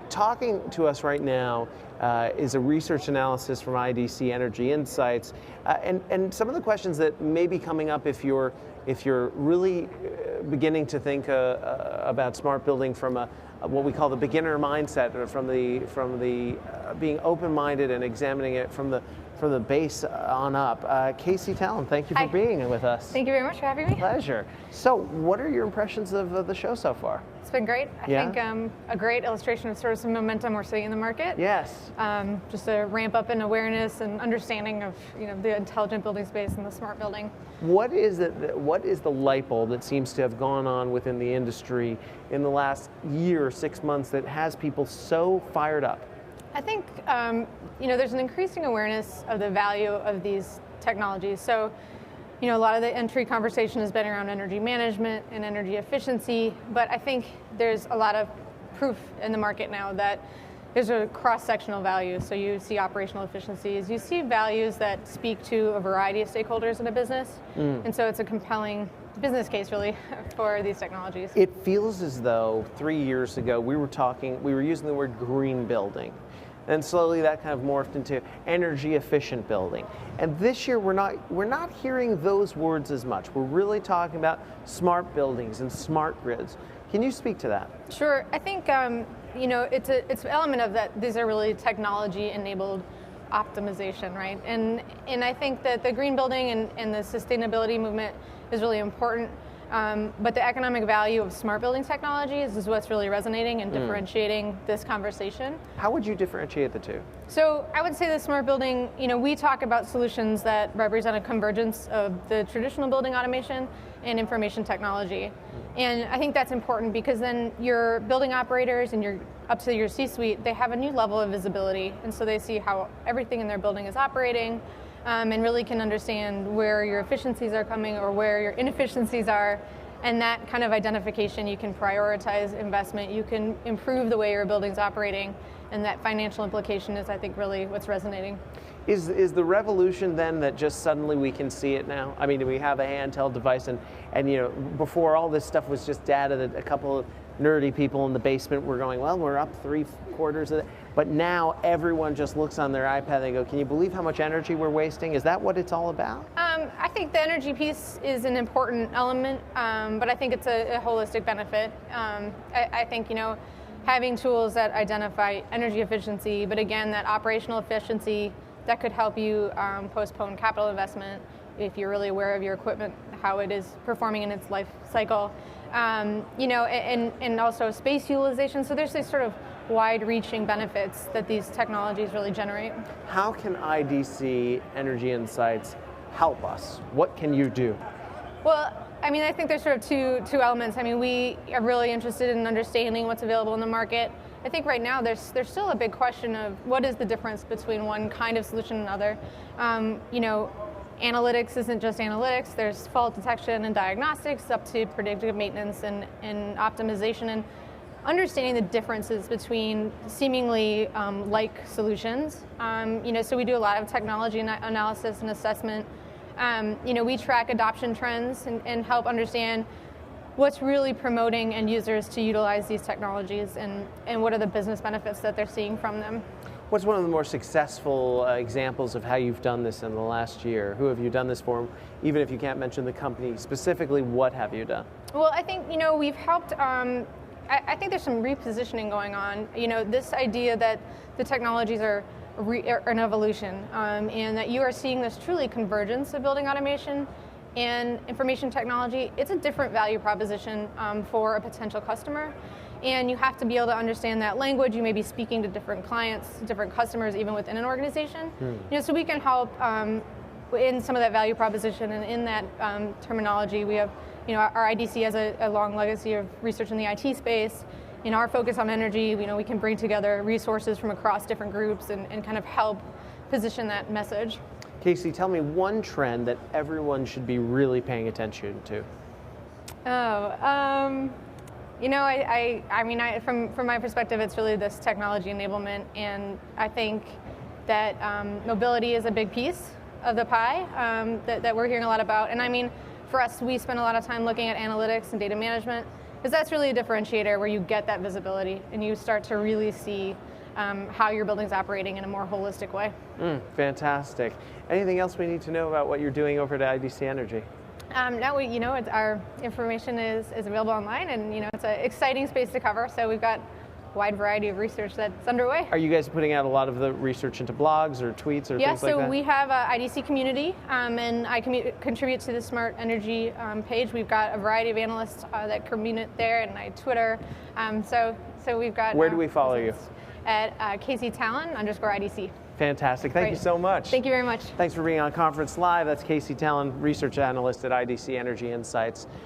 Talking to us right now is a research analysis from IDC Energy Insights, and some of the questions that may be coming up if you're really beginning to think about smart building from what we call the beginner mindset, or from the being open-minded and examining it from the base on up. Casey Talon, thank you for being with us. Thank you very much for having me. Pleasure. So, what are your impressions of the show so far? It's been great. I think a great illustration of sort of some momentum we're seeing in the market. Yes. Just a ramp up in awareness and understanding of the intelligent building space and the smart building. What is the light bulb that seems to have gone on within the industry in the last year or 6 months that has people so fired up? I think there's an increasing awareness of the value of these technologies. So, a lot of the entry conversation has been around energy management and energy efficiency, but I think there's a lot of proof in the market now that there's a cross-sectional value. So you see operational efficiencies, you see values that speak to a variety of stakeholders in a business, and so it's a compelling business case really for these technologies. It feels as though 3 years ago we were using the word green building. And slowly that kind of morphed into energy efficient building. And this year we're not hearing those words as much. We're really talking about smart buildings and smart grids. Can you speak to that? Sure. I think it's an element of that. These are really technology enabled optimization, right? And I think that the green building and the sustainability movement is really important. But the economic value of smart building technologies is what's really resonating and differentiating this conversation. How would you differentiate the two? So I would say the smart building, we talk about solutions that represent a convergence of the traditional building automation and information technology. And I think that's important because then your building operators and your up to your C-suite, they have a new level of visibility. And so they see how everything in their building is operating. And really can understand where your efficiencies are coming or where your inefficiencies are. And that kind of identification, you can prioritize investment, you can improve the way your building's operating, and that financial implication is, I think, really what's resonating. Is the revolution then that just suddenly we can see it now? I mean, we have a handheld device, and before all this stuff was just data that a couple of nerdy people in the basement were going, well, we're up 3/4 of it. But now everyone just looks on their iPad and they go, can you believe how much energy we're wasting? Is that what it's all about? I think the energy piece is an important element, but I think it's a holistic benefit. I think, having tools that identify energy efficiency, but again, that operational efficiency that could help you postpone capital investment if you're really aware of your equipment, how it is performing in its life cycle. And also space utilization. So there's these sort of wide-reaching benefits that these technologies really generate. How can IDC Energy Insights help us? What can you do? Well, I think there's sort of two elements. We are really interested in understanding what's available in the market. I think right now there's still a big question of what is the difference between one kind of solution and another. Analytics isn't just analytics. There's fault detection and diagnostics up to predictive maintenance and optimization, and understanding the differences between seemingly like solutions. So we do a lot of technology analysis and assessment. We track adoption trends and help understand what's really promoting end users to utilize these technologies and what are the business benefits that they're seeing from them. What's one of the more successful examples of how you've done this in the last year? Who have you done this for? Even if you can't mention the company specifically, what have you done? Well, I think, we've helped, I think there's some repositioning going on. This idea that the technologies are an evolution, and that you are seeing this truly convergence of building automation and information technology. It's a different value proposition for a potential customer. And you have to be able to understand that language. You may be speaking to different clients, different customers, even within an organization. So we can help in some of that value proposition and in that terminology. We have, our IDC has a long legacy of research in the IT space. In our focus on energy, we can bring together resources from across different groups and kind of help position that message. Casey, tell me one trend that everyone should be really paying attention to. From my perspective, it's really this technology enablement, and I think that mobility is a big piece of the pie that we're hearing a lot about. And for us, we spend a lot of time looking at analytics and data management, because that's really a differentiator where you get that visibility and you start to really see how your building's operating in a more holistic way. Fantastic. Anything else we need to know about what you're doing over at IDC Energy? Now our information is available online, and it's an exciting space to cover. So we've got a wide variety of research that's underway. Are you guys putting out a lot of the research into blogs or tweets or things like that? Yeah, so we have a IDC community, and I contribute to the Smart Energy page. We've got a variety of analysts that communicate there, and I Twitter. So we've got. Where do we follow you? At @KCTalon_IDC. Fantastic. Thank you so much. Thank you very much. Thanks for being on Conference Live. That's Casey Talon, research analyst at IDC Energy Insights.